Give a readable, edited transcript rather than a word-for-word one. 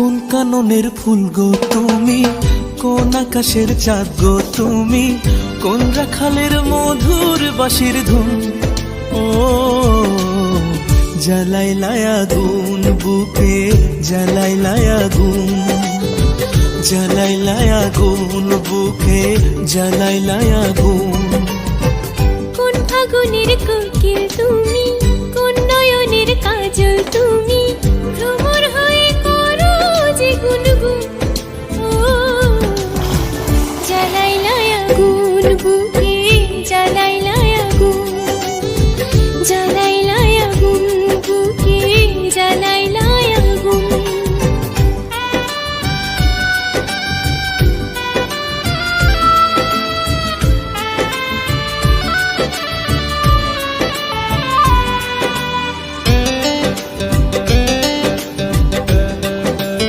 কোন কাননের ফুল গো তুমি, কোন আকাশের চাঁদ গো তুমি, কোন রাখালের মধুর বাঁশির ধুন। ও জ্বালাইলায় আগুন বুকে, জ্বালাইলায় আগুন, জ্বালাইলায় আগুন বুকে, জ্বালাইলায় আগুন। কোন ফাগুনের কোকিল তুমি, কোন নয়নের কাজল তুমি,